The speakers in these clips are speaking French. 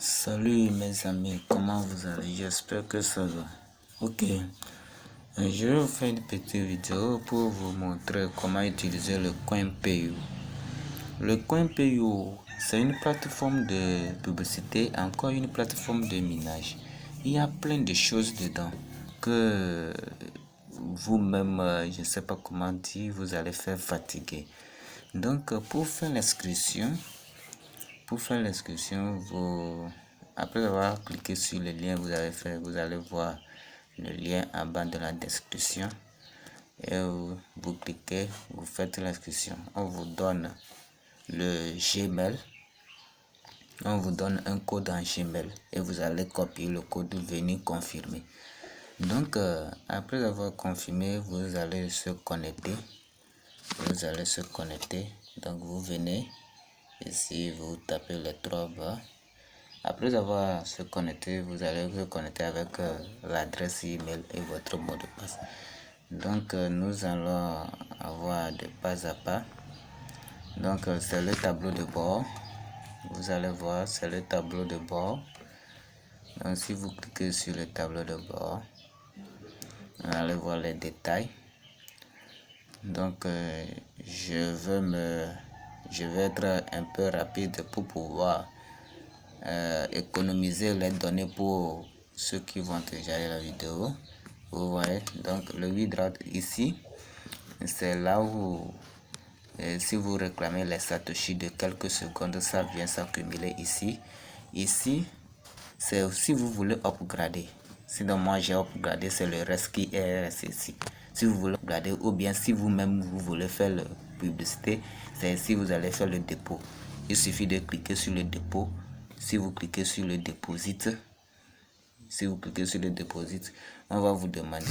Salut mes amis, comment vous allez? J'espère que ça va. Ok, je vais vous faire une petite vidéo pour vous montrer comment utiliser le CoinPayU. Le CoinPayU, c'est une plateforme de publicité, encore une plateforme de minage. Il y a plein de choses dedans que vous-même, je ne sais pas comment dire, vous allez faire fatiguer. Donc, pour faire l'inscription, après avoir cliqué sur le lien vous allez voir le lien en bas de la description et vous cliquez, vous faites l'inscription. On vous donne le Gmail, on vous donne un code en Gmail et vous allez copier le code, venir confirmer. Donc, après avoir confirmé, vous allez se connecter. Donc, vous venez ici, vous tapez les trois barres. Après avoir se connecté, vous allez vous connecter avec l'adresse email et votre mot de passe. Donc, nous allons avoir de pas à pas. Donc, c'est le tableau de bord. Vous allez voir, c'est le tableau de bord. Donc, si vous cliquez sur le tableau de bord, vous allez voir les détails. Donc, je vais être un peu rapide pour pouvoir économiser les données pour ceux qui vont télécharger la vidéo. Vous voyez, donc le withdraw ici, c'est là où si vous réclamez les satoshi de quelques secondes, ça vient s'accumuler ici. Ici, c'est si vous voulez upgrader. Sinon, moi j'ai upgradé, c'est le reste qui est resté ici. Si vous voulez upgrader, ou bien si vous-même vous voulez faire la publicité, c'est ici vous allez faire le dépôt. Il suffit de cliquer sur le dépôt. Si vous cliquez sur le deposit, on va vous demander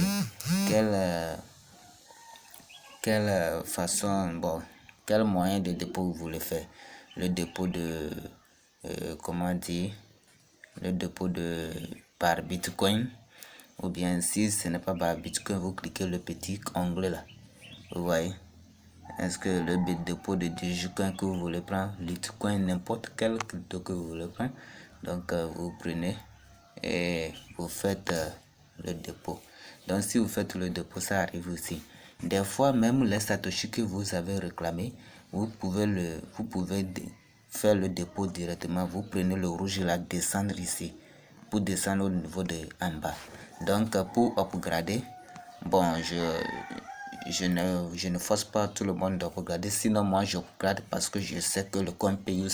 quelle façon, quel moyen de dépôt vous voulez faire. Le dépôt de, comment dire, le dépôt de par Bitcoin, ou bien si ce n'est pas par Bitcoin, vous cliquez le petit onglet là. Vous voyez, est-ce que le dépôt de Dogecoin que vous voulez prendre, Litecoin, n'importe quel crypto que vous voulez prendre. Donc, vous prenez et vous faites le dépôt. Donc, si vous faites le dépôt, ça arrive aussi. Des fois, même les satoshi que vous avez réclamé, vous pouvez faire le dépôt directement. Vous prenez le rouge et la descendre ici pour descendre au niveau de en bas. Donc, pour upgrader, bon, je ne force pas tout le monde d'upgrader. Sinon, moi, j'upgrade parce que je sais que le CoinPayU,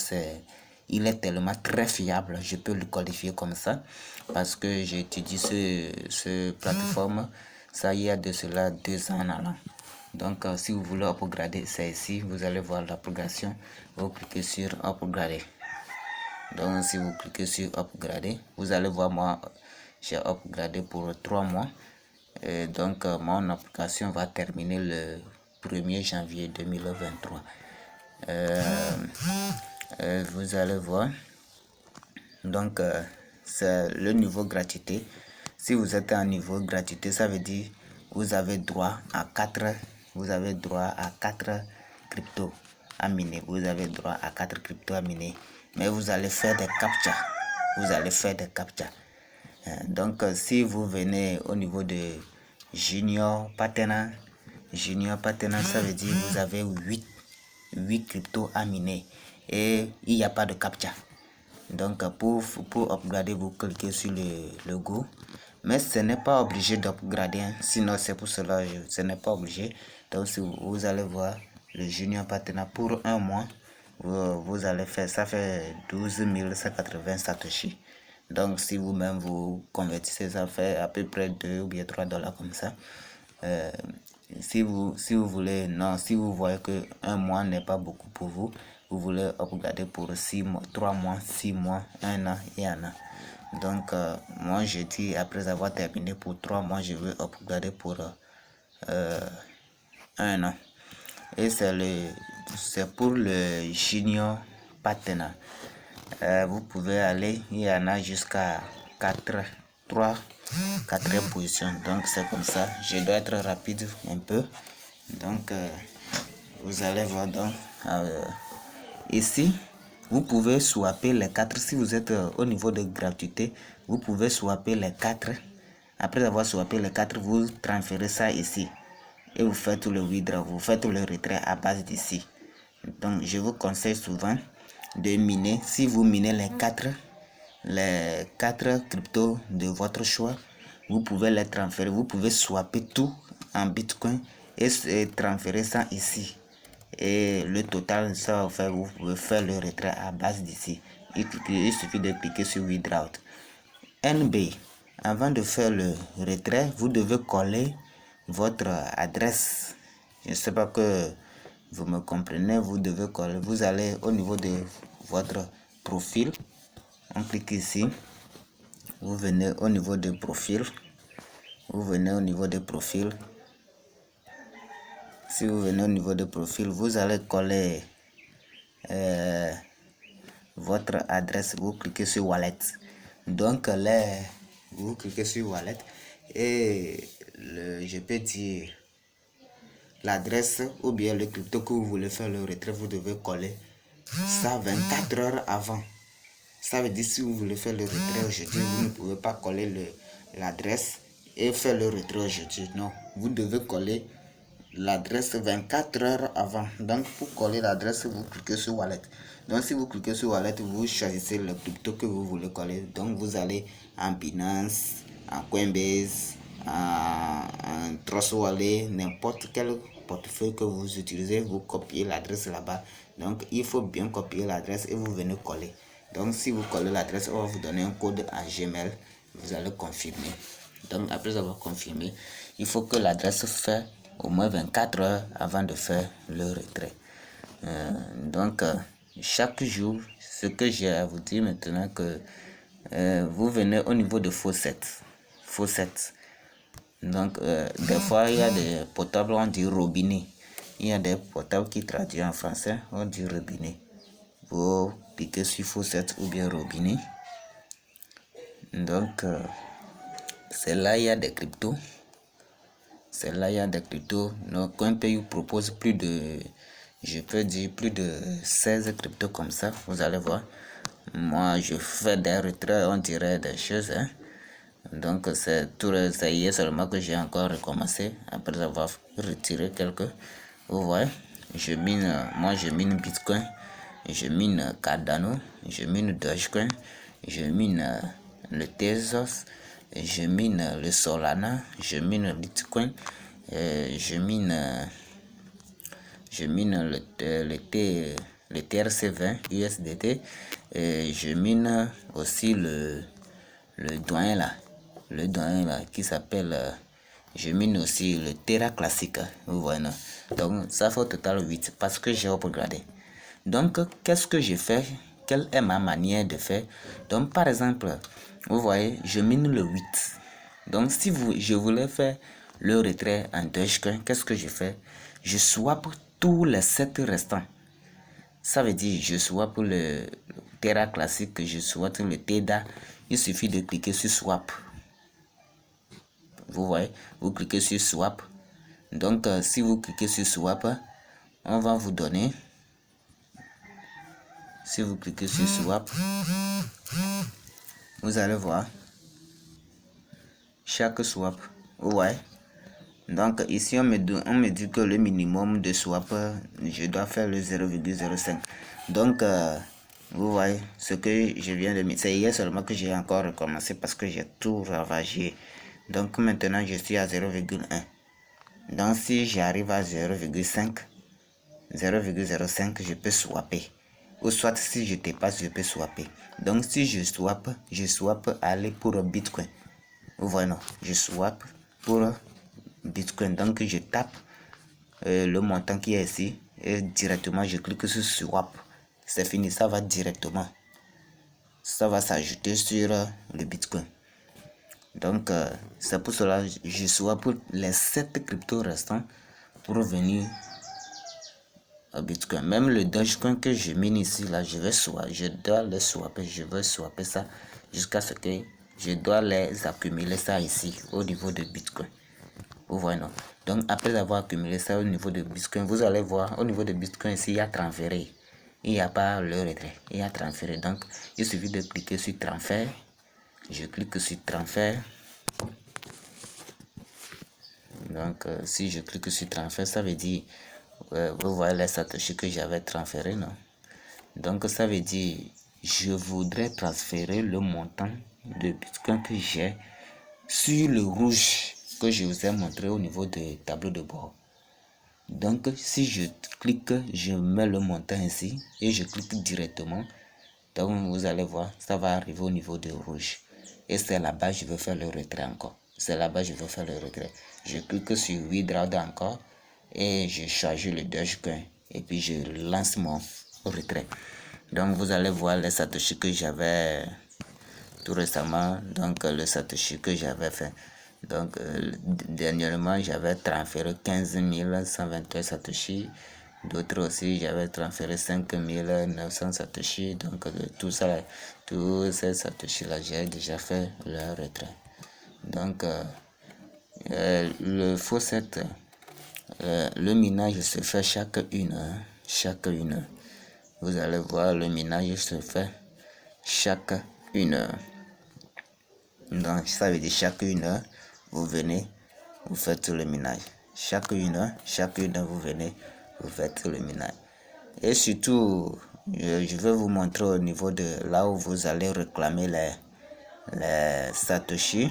il est tellement très fiable. Je peux le qualifier comme ça parce que j'ai étudié ce plateforme. Ça y a de cela 2 ans là. Donc, si vous voulez upgrader, c'est ici. Vous allez voir l'application. Vous cliquez sur upgrader. Donc, si vous cliquez sur upgrader, vous allez voir moi, j'ai upgradé pour 3 mois. Et donc, mon application va terminer le 1er janvier 2023. Vous allez voir. Donc, c'est le niveau gratuité. Si vous êtes en niveau gratuité, ça veut dire vous avez droit à 4 cryptos à miner. Vous avez droit à 4 cryptos à miner. Mais vous allez faire des captcha. Donc, si vous venez au niveau de Junior Partner, ça veut dire vous avez 8 cryptos à miner et il n'y a pas de captcha. Donc, pour upgrader, vous cliquez sur le go. Mais ce n'est pas obligé d'upgrader, hein. Sinon, c'est pour cela, ce n'est pas obligé. Donc, si vous allez voir le Junior Partner pour 1 mois, vous allez faire, ça fait 12 180 satoshi. Donc, si vous-même vous convertissez, ça fait à peu près 2 ou bien 3 dollars comme ça. Si vous voulez, non, si vous voyez que 1 mois n'est pas beaucoup pour vous, vous voulez upgrader pour 6 mois, 3 mois, 6 mois, 1 an et 1 an. Donc, moi, je dis, après avoir terminé pour 3 mois, je veux upgrader pour 1 an. Et c'est pour le Junior Partner. Vous pouvez aller, il y en a jusqu'à 4e position. Donc, c'est comme ça. Je dois être rapide un peu. Donc, vous allez voir donc ici, Vous pouvez swapper les 4 si vous êtes au niveau de gratuité. Vous pouvez swapper les 4. Après avoir swappé les 4, vous transférez ça ici. Et vous faites le withdraw, vous faites le retrait à base d'ici. Donc je vous conseille souvent de miner. Si vous minez les 4 cryptos de votre choix, vous pouvez les transférer. Vous pouvez swapper tout en Bitcoin et transférer ça ici. Et le total, ça va faire, vous pouvez faire le retrait à base d'ici. Il suffit de cliquer sur withdraw. NB, avant de faire le retrait, vous devez coller votre adresse. Je ne sais pas que vous me comprenez, vous devez coller. Vous allez au niveau de votre profil. On clique ici. Vous venez au niveau de profil. Vous venez au niveau de profil. Si vous venez au niveau de profil, vous allez coller votre adresse. Vous cliquez sur Wallet. Donc là, vous cliquez sur Wallet et je peux dire l'adresse ou bien le crypto que vous voulez faire le retrait, vous devez coller ça 24 heures avant. Ça veut dire si vous voulez faire le retrait aujourd'hui, vous ne pouvez pas coller l'adresse et faire le retrait aujourd'hui. Non, vous devez coller l'adresse 24 heures avant. Donc pour coller l'adresse, vous cliquez sur Wallet. Donc si vous cliquez sur Wallet, vous choisissez le crypto que vous voulez coller. Donc vous allez en Binance, en Coinbase, en Trust Wallet, n'importe quel portefeuille que vous utilisez, vous copiez l'adresse là-bas. Donc il faut bien copier l'adresse et vous venez coller. Donc si vous collez l'adresse, on va vous donner un code à Gmail. Vous allez confirmer. Donc après avoir confirmé, il faut que l'adresse fait au moins 24 heures avant de faire le retrait. Chaque jour, ce que j'ai à vous dire maintenant, que vous venez au niveau de Faucet. Donc des fois il y a des portables, on dit robinet. Il y a des portables qui traduisent en français, on dit robinet. Vous cliquez sur Faucet ou bien robinet. Donc c'est là il y a des cryptos. Donc CoinPay propose plus de, je peux dire plus de 16 cryptos comme ça. Vous allez voir. Moi je fais des retraits, on dirait des choses. Donc c'est hier seulement que j'ai encore recommencé après avoir retiré quelques. Vous voyez, moi je mine Bitcoin, je mine Cardano, je mine Dogecoin, je mine le Tezos, je mine le Solana, je mine le Bitcoin, je mine le TRC20 USDT, et je mine aussi le doyen là qui s'appelle je mine aussi le Terra classique, vous voyez, non? Donc ça fait au total 8 parce que j'ai upgradé. Donc qu'est-ce que j'ai fait, quelle est ma manière de faire? Donc par exemple, vous voyez, je mine le 8. Donc si je voulais faire le retrait en Dogecoin, qu'est-ce que je fais? Je swap tous les 7 restants. Ça veut dire je swap le Terra classique, je swap le TEDA. Il suffit de cliquer sur swap. Vous voyez, vous cliquez sur swap. Donc si vous cliquez sur swap, on va vous donner. Si vous cliquez sur swap, vous allez voir chaque swap. Vous voyez. Donc ici on me dit que le minimum de swap, je dois faire le 0,05. Donc vous voyez ce que je viens de mettre. C'est hier seulement que j'ai encore recommencé parce que j'ai tout ravagé. Donc maintenant je suis à 0,1. Donc si j'arrive à 0,05, je peux swapper. Ou soit si je dépasse, je peux swapper. Donc si je swap aller pour Bitcoin. Vous voyez, non, je swap pour Bitcoin. Donc je tape le montant qui est ici et directement je clique sur swap. C'est fini, ça va directement. Ça va s'ajouter sur le Bitcoin. Donc c'est pour cela que je swap pour les 7 cryptos restants pour venir à Bitcoin. Même le Dogecoin que je mine ici, là, je dois les swapper. Je vais swapper ça jusqu'à ce que je dois les accumuler ça ici au niveau de Bitcoin. Vous voyez, non? Donc après avoir accumulé ça au niveau de Bitcoin, vous allez voir au niveau de Bitcoin ici, il y a transférer. il n'y a pas le retrait, il y a transférer. Donc, il suffit de cliquer sur transfert. Je clique sur transfert. Donc, si je clique sur transfert, ça veut dire, vous voyez les satoshi que j'avais transféré, non? Donc, ça veut dire, je voudrais transférer le montant de Bitcoin que j'ai sur le rouge que je vous ai montré au niveau du tableau de bord. Donc, si je clique, je mets le montant ici et je clique directement. Donc, vous allez voir, ça va arriver au niveau de rouge. Et c'est là-bas je veux faire le retrait encore. C'est là-bas je veux faire le retrait. Je clique sur Withdraw encore et je charge le Dogecoin. Et puis, je lance mon retrait. Donc, vous allez voir les satoshi que j'avais tout récemment. Donc, le satoshi que j'avais fait. Donc, dernièrement, j'avais transféré 15 123 satoshi. D'autres aussi, j'avais transféré 5 900 satoshi. Donc, tout ça, tous ces satoshi-là, j'ai déjà fait leur retrait. Donc, le faucet, le minage se fait chaque une heure. Chaque une heure. Vous allez voir, le minage se fait chaque une heure. Donc, ça veut dire chaque une heure, vous venez, vous faites le minage. Chaque une heure, vous venez, vous faites le minage. Et surtout, je vais vous montrer au niveau de là où vous allez réclamer les satoshi.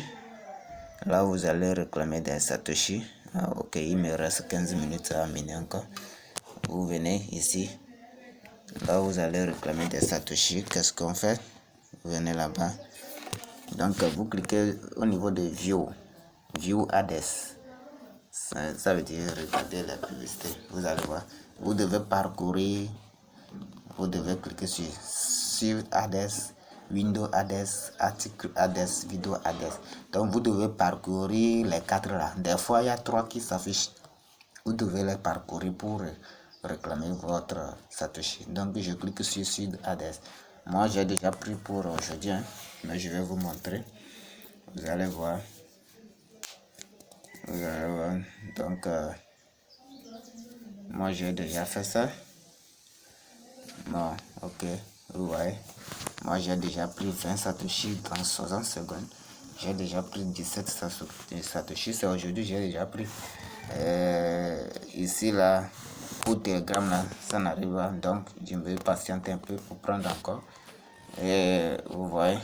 Là où vous allez réclamer des satoshi. Ah, ok, il me reste 15 minutes à miner encore. Vous venez ici. Là où vous allez réclamer des satoshi, qu'est-ce qu'on fait? Vous venez là-bas. Donc, vous cliquez au niveau de View Address. Ça veut dire regarder la publicité. Vous allez voir. Vous devez parcourir. Vous devez cliquer sur Address, Window Address, Article Address, Vidéo Address. Donc, vous devez parcourir les 4 là. Des fois, il y a 3 qui s'affichent. Vous devez les parcourir pour réclamer votre Satoshi. Donc, je clique sur Sud Address. Moi, j'ai déjà pris pour aujourd'hui, hein, mais je vais vous montrer. Vous allez voir. Vous allez voir. Donc, moi, j'ai déjà fait ça. Bon, ok. Vous voyez. Moi, j'ai déjà pris 20 Satoshi dans 60 secondes. J'ai déjà pris 17 Satoshi. C'est aujourd'hui, j'ai déjà pris. Ici, là, pour Telegram, là, ça n'arrive pas. Donc, je vais patienter un peu pour prendre encore. Et vous voyez,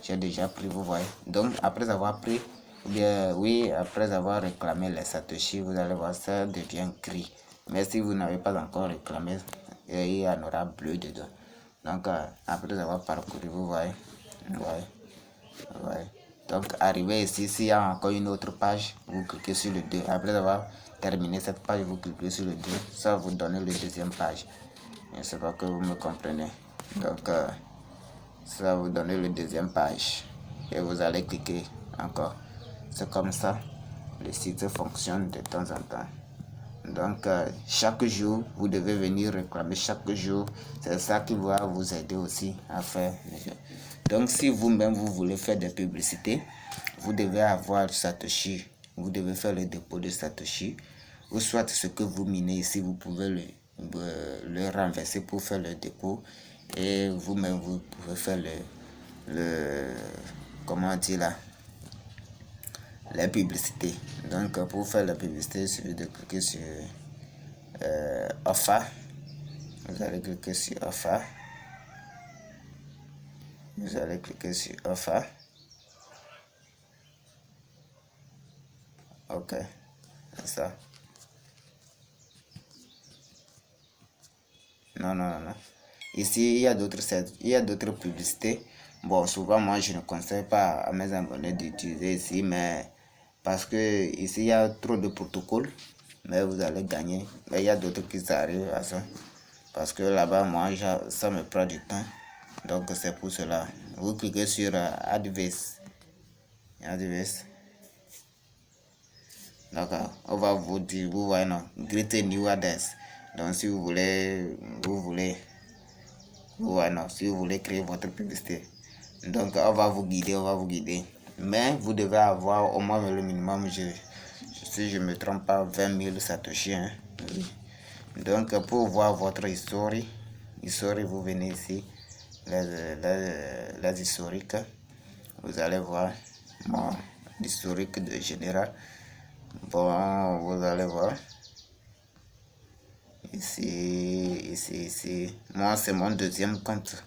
j'ai déjà pris, vous voyez. Donc, après avoir pris, bien, oui, après avoir réclamé les Satoshi, vous allez voir, ça devient gris. Mais si vous n'avez pas encore réclamé, il y en aura bleu dedans. Donc, après avoir parcouru, vous voyez, vous voyez, vous voyez. Donc, arrivé ici, s'il y a encore une autre page, vous cliquez sur le 2. Après avoir terminé cette page, vous cliquez sur le 2. Ça va vous donner la deuxième page. Je ne sais pas que vous me comprenez. Donc, ça va vous donner la deuxième page. Et vous allez cliquer encore. C'est comme ça. Le site fonctionne de temps en temps. Donc, chaque jour, vous devez venir réclamer chaque jour. C'est ça qui va vous aider aussi à faire. Donc, si vous-même, vous voulez faire des publicités, vous devez avoir Satoshi. Vous devez faire le dépôt de Satoshi. Ou soit ce que vous minez ici, vous pouvez le renverser pour faire le dépôt. Et vous-même, vous pouvez faire comment dire là, la publicité. Donc, pour faire la publicité, il suffit de cliquer sur Offer. Vous allez cliquer sur Offer. Vous allez cliquer sur Offer. Ok, c'est ça. Non, non, non, non. Ici, il y a d'autres publicités. Bon, souvent, moi, je ne conseille pas à mes abonnés d'utiliser ici, mais parce que ici, il y a trop de protocoles, mais vous allez gagner. Mais il y a d'autres qui arrivent à ça. Parce que là-bas, moi, ça me prend du temps. Donc, c'est pour cela. Vous cliquez sur Advice. Advice. D'accord. On va vous dire, vous voyez, non, Great New Address. Donc, si vous voulez, non, si vous voulez créer votre publicité. Donc, on va vous guider, Mais vous devez avoir au moins le minimum, si je ne me trompe pas, 20 000 Satoshi. Hein. Oui. Donc, pour voir votre histoire, historique, vous venez ici, les historiques, vous allez voir mon historique de général. Bon, vous allez voir ici. Moi, c'est mon deuxième compte.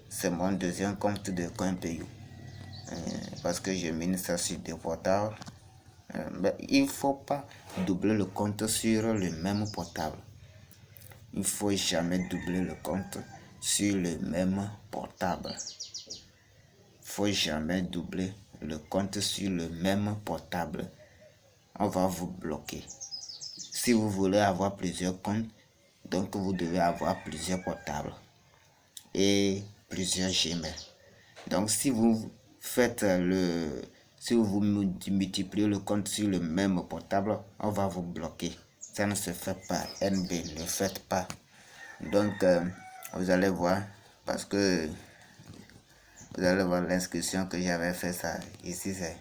C'est mon deuxième compte de CoinPayou. Parce que je mine ça sur des portables. Mais il ne faut pas doubler le compte sur le même portable. Il ne faut jamais doubler le compte sur le même portable. Il ne faut jamais doubler le compte sur le même portable. On va vous bloquer. Si vous voulez avoir plusieurs comptes, donc vous devez avoir plusieurs portables et plusieurs Gmail. Donc si vous faites si vous multipliez le compte sur le même portable, on va vous bloquer. Ça ne se fait pas. NB, ne faites pas. Donc vous allez voir, parce que vous allez voir l'inscription que j'avais fait ça. Ici c'est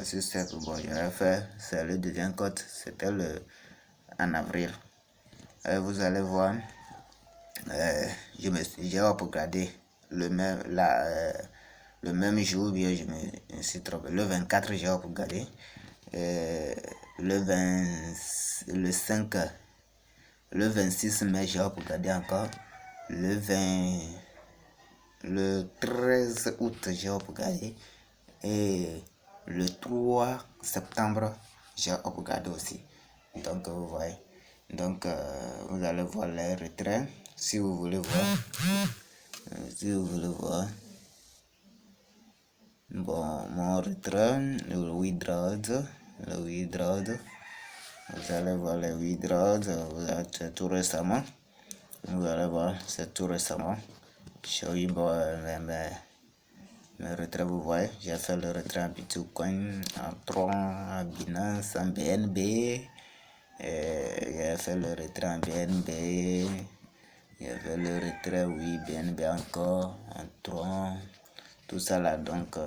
sur cette, bon, j'avais fait, c'est le deuxième code, c'était en avril. Vous allez voir, j'ai regardé le même jour, bien je me suis trompé. Le 24, j'ai regardé. Le 5, le 26 mai, j'ai regardé encore. Le 13 août, j'ai regardé. Et le 3 septembre, j'ai regardé aussi. Donc, vous voyez. Donc, vous allez voir les retraits. Si vous voulez voir. Si vous voulez voir. Bon, mon retrait, le withdrawal. Vous allez voir les withdrawals. C'est tout récemment. Vous allez voir, c'est tout récemment. J'ai eu mes retraits, vous voyez. J'ai fait le retrait en Bitcoin, en Tron, en Binance, en BNB. J'ai fait le retrait en BNB. J'ai fait le retrait, oui, BNB encore, en Tron. Tout ça là, donc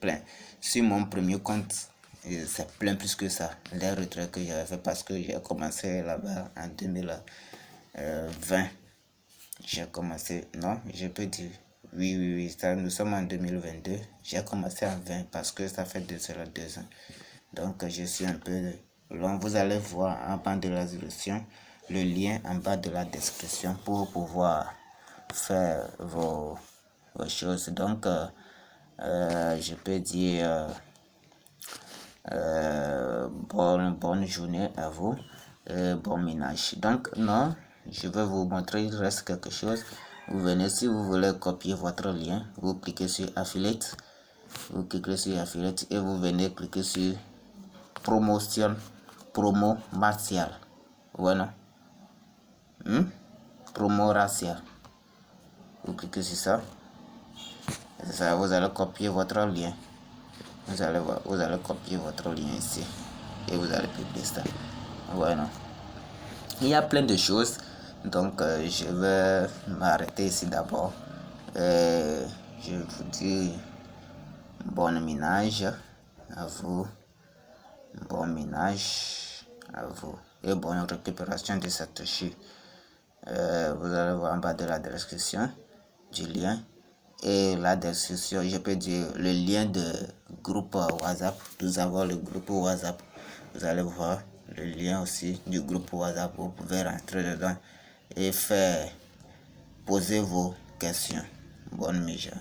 plein. Sur mon premier compte, c'est plein plus que ça. Les retraits que j'avais fait parce que j'ai commencé là-bas en 2020. J'ai commencé, non, je peux dire, oui, ça, nous sommes en 2022. J'ai commencé en 20 parce que ça fait 2 ans. Donc, je suis un peu long. Vous allez voir en bas de la résolution le lien en bas de la description pour pouvoir faire vos choses. Donc, je peux dire bonne journée à vous, bon ménage. Donc, non, je vais vous montrer, il reste quelque chose. Vous venez, si vous voulez copier votre lien, vous cliquez sur Affiliate. Vous cliquez sur Affiliate et vous venez cliquer sur promo martial. Voilà. Promo racial. Vous cliquez sur ça. Ça, vous allez copier votre lien. Vous allez copier votre lien ici. Et vous allez publier ça. Voilà. Il y a plein de choses. Donc, je vais m'arrêter ici d'abord. Je vous dis bon ménage à vous. Bon ménage à vous. Et bonne récupération de cette chute. Vous allez voir en bas de la description du lien. Et la description, je peux dire le lien de groupe WhatsApp. Nous avons le groupe WhatsApp. Vous allez voir le lien aussi du groupe WhatsApp. Vous pouvez rentrer dedans et poser vos questions. Bonne mission.